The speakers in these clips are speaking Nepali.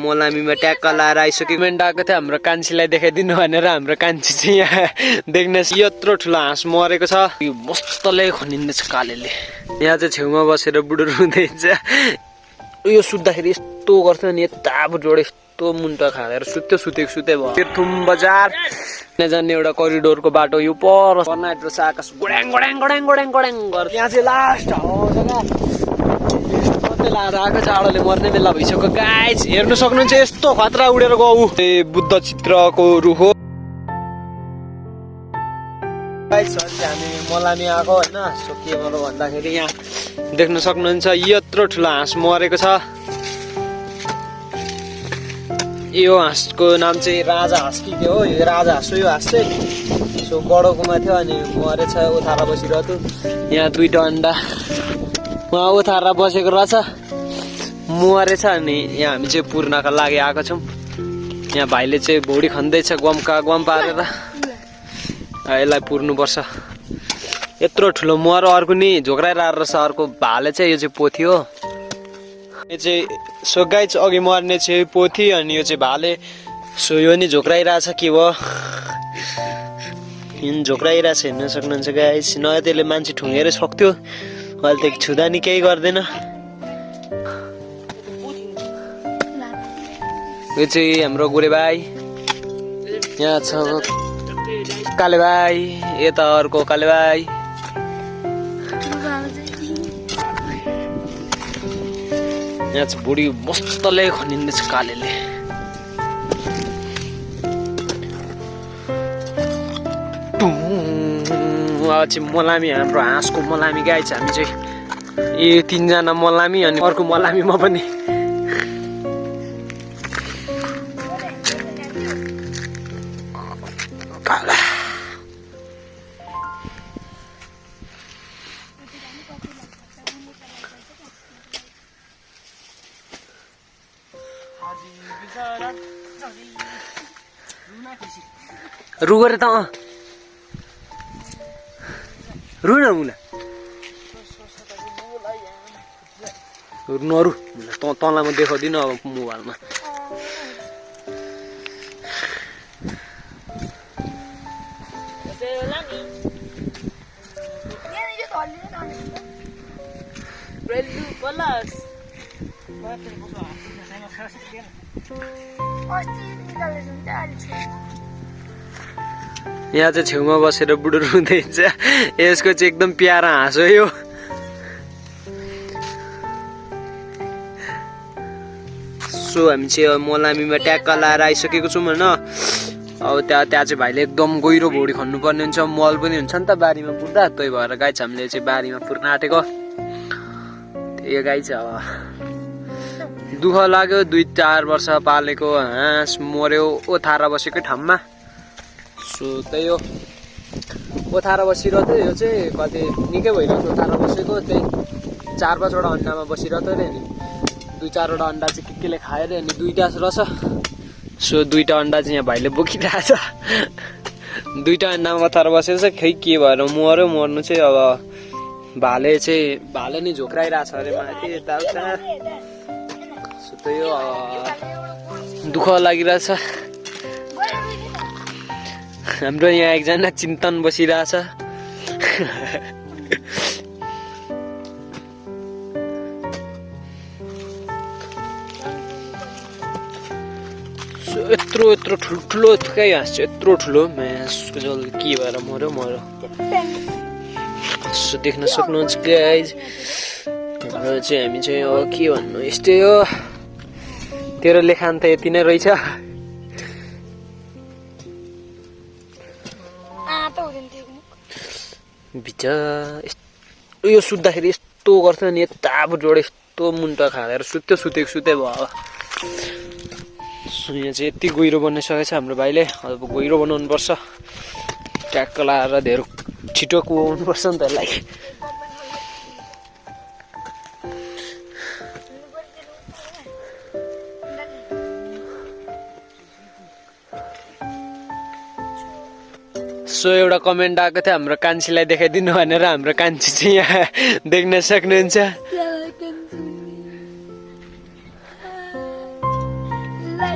मलामीमा ट्याक्क लाएर आइसक्यो। कमेन्ट आएको थियो हाम्रो कान्छीलाई देखाइदिनु भनेर। हाम्रो कान्छी चाहिँ यहाँ देख्न यत्रो ठुलो हाँस मरेको छ। यो मस्तले खनिँदैछ कालेले। यहाँ चाहिँ छेउमा बसेर बुढो रुँदैछ। यो सुत्दाखेरि यस्तो गर्छ नि, यताबाट यस्तो मुन्टा खाएर सुतेको भयो। तीर्थुम बजार जाने एउटा करिडोरको बाटो यो पर नाइट रहेछ। आकाश गोड्याङ गोड्याङ गोड्याङ गोड्याङ गोड्याङ गर्छ। यहाँ चाहिँ लास्ट हो जग्गा लाएर आएको चाडोले मर्ने बेला भइसक्यो। गाइस हेर्नु सक्नुहुन्छ यस्तो खतरा उडेर गयो। बुद्ध चित्रको रुख हो। गाइस हामी मलामी आएको होइन। सो के गर्नु भन्दाखेरि यहाँ देख्न सक्नुहुन्छ यत्रो ठुलो हाँस मरेको छ। यो हाँसको नाम चाहिँ राजा हाँस कि के हो। यो राजा हाँस हो यो हाँस चाहिँ। सो गडोकोमा थियो अनि मरेछ। ओथारा बसिरहेको थियो। यहाँ दुईटा अन्डा उहाँ ओथारा बसेको रहेछ, मरेछ। अनि यहाँ हामी चाहिँ पुर्नका लागि आएको छौँ। यहाँ भाइले चाहिँ भौडी खन्दैछ गम पारेर। यसलाई पुर्नुपर्छ। यत्रो ठुलो मर अर्को नि झोक्राइरहेको रहेछ। अर्को भाले चाहिँ यो चाहिँ पोथी हो। यो चाहिँ सो गाइस अघि मर्ने चाहिँ पोथी अनि यो चाहिँ भाले। सो यो नि झोक्राइरहेछ के भयो। झोक्राइरहेछ हेर्न सक्नुहुन्छ गाइस। नयाँ त्यसले मान्छे ठुङ्गेर सक्थ्यो, अहिले त छुँदा नि केही गर्दैन। यो चाहिँ हाम्रो गोरे भाइ। यहाँ छ काले भाइ। यता अर्को काले भाइ। यहाँ चाहिँ बुढी मस्तले खनिँदैछ कालेले। चाहिँ मलामी हाम्रो हाँसको मलामी गाई छ। हामी चाहिँ ए 3 जना मलामी अनि अर्को मलामीमा पनि। रुगर त रुन मुला नरु तँलाई म देखाउँदिनँ अब मोबाइलमा। यहाँ चाहिँ छेउमा बसेर बुढो रुँदैछ। यसको चाहिँ एकदम प्यारा हाँस हो यो। सो हामी चाहिँ मलामीमा ट्याक्क लाएर आइसकेको छौँ होइन। अब त्यहाँ चाहिँ भाइले एकदम गहिरो भौडी खन्नु पर्ने हुन्छ। मल पनि हुन्छ नि त बारीमा पुर्दा। त्यही भएर गाई चाहिँ हामीले चाहिँ बारीमा पुर्न आँटेको। यो गाई चाहिँ अब दुःख लाग्यो। 2-4 वर्ष पालेको हाँस मर्यो ओथारा बसेकै ठाउँमा। सो त्यही हो ओथारा बसिरहेको थियो। यो चाहिँ कति निकै भइरहेको थियो ओथारा बसेको। त्यही 4-5वटा अन्डामा बसिरहेको थियो नि। 2-4वटा अन्डा चाहिँ केले खायो अरे अनि 2टा रहेछ। सो 2टा अन्डा चाहिँ यहाँ भाइले बोकिरहेछ। 2टा अन्डामा ओथारा बसेर चाहिँ खै के भएर मर्यो। मर्नु चाहिँ अब भाले नि झोक्राइरहेछ अरे माथि यताउता। सो त्यही हो दुःख लागिरहेछ। हाम्रो यहाँ एकजना चिन्तन बसिरहेछ। यत्रो ठुलो थुकै हाँस छ। यत्रो ठुलो यसको जल्दी के भएर मर्यो। सो देख्न सक्नुहुन्छ गाइज। हाम्रो चाहिँ हामी चाहिँ अब के भन्नु यस्तै हो। तेरो लेखान त यति नै रहेछ। यो सुत्दाखेरि यस्तो गर्छ नि, यताबाट यस्तो मुन्टा खाएर सुतेको भयो। यहाँ चाहिँ यति गहिरो बनिसकेको छ हाम्रो भाइले। अब गहिरो बनाउनु पर्छ। ट्याक्क लाएर धेरै छिटो कुहाउनु पर्छ नि त यसलाई। सो एउटा कमेन्ट आएको थियो हाम्रो कान्छीलाई देखाइदिनु भनेर। हाम्रो कान्छी चाहिँ यहाँ देख्न सक्नुहुन्छ।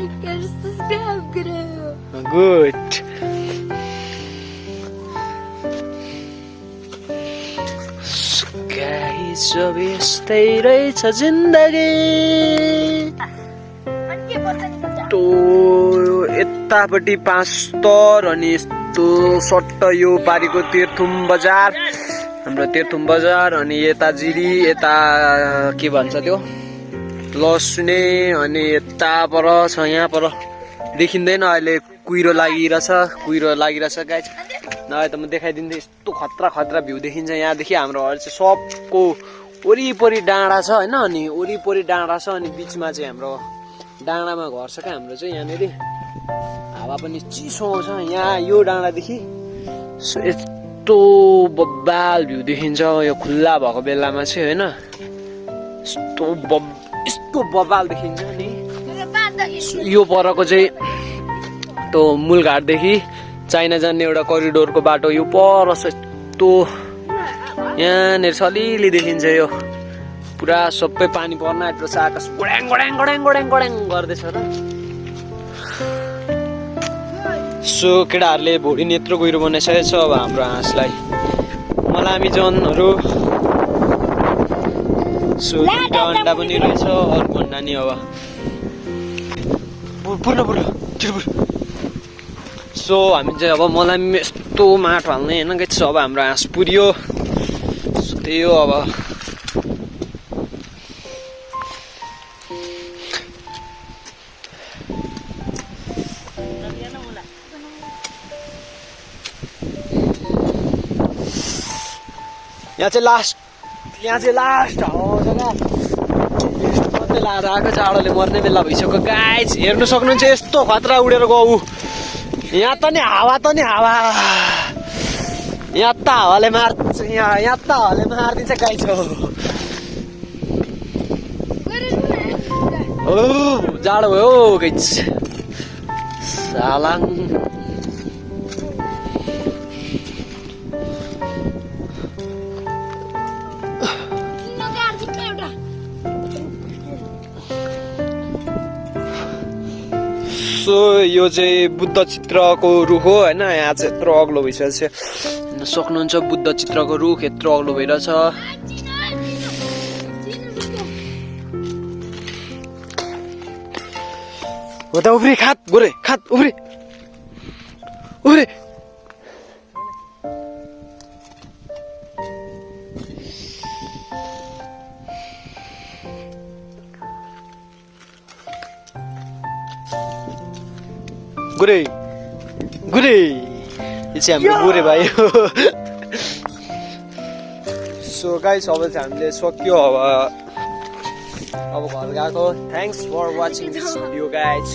लाइक और सब्सक्राइब करो। गुड। गाइस अब यस्तै रहेछ जिन्दगी। तो यतापट्टि 5 स्तर अनि यस्तो सट्ट यो पारिको तेर्थुम बजार, हाम्रो तेर्थुम बजार, अनि यता जिरी, यता के भन्छ त्यो लसुने, अनि यता पर छ, यहाँ पर देखिँदैन अहिले कुहिरो लागिरहेछ गाइस। नभए त म देखाइदिन्थेँ। यस्तो खतरा खतरा भ्यू देखिन्छ यहाँदेखि। हाम्रो घर चाहिँ सबको वरिपरि डाँडा छ होइन, अनि वरिपरि डाँडा छ, अनि बिचमा चाहिँ हाम्रो डाँडामा घर छ क्या हाम्रो चाहिँ। यहाँनिर हावा पनि चिसो आउँछ यहाँ यो डाँडादेखि। यस्तो बब्बाल भ्यू देखिन्छ यो खुल्ला भएको बेलामा चाहिँ होइन। यस्तो बब्बाल देखिन्छ नि। यो परको चाहिँ त्यो मूलघाटदेखि चाइना जाने एउटा करिडोरको बाटो यो पर छ। यस्तो यहाँनिर छ, अलिअलि देखिन्छ यो पुरा सबै पानी पर्न आँटेको छ। आकाश गोड्याङ गोड्याङ गोड्याङ गोड्याङ गोड्याङ गर्दैछ र। सो केटाहरूले भुँडी नेत्रो गहिरो बनाइसकेको छ अब हाम्रो हाँसलाई। मलामी जनहरू सो दुईटा अन्डा पनि रहेछ, अर्को अन्डा नि अब सो हामी चाहिँ अब मलामी यस्तो माटो हाल्ने होइन गइस। अब हाम्रो हाँस पुरियो। सो त्यही हो अब। यहाँ चाहिँ लास्ट हो जग्गा। मात्रै लाएर आएको जाडोले मर्ने बेला भइसक्यो गाइस। हेर्नु सक्नुहुन्छ यस्तो खतरा उडेर गयो। यहाँ त नि हावा यहाँ त हावाले मारिदिन्छ गाइस। ओ जाडो भयो गाइस। सालाङ सो यो चाहिँ बुद्ध चित्रको रुख हो होइन। यहाँ चाहिँ यत्रो अग्लो भइसकेको छ, हेर्न सक्नुहुन्छ बुद्ध चित्रको रुख यत्रो अग्लो भइरहेछ। हो त उफ्री खात गोरे खात उफ्री गुरे यो चाहिँ हाम्रो गोरे भाइ हो। सो गाइस अब चाहिँ हामीले सक्यो अब घर गएको। Thanks for watching this video guys.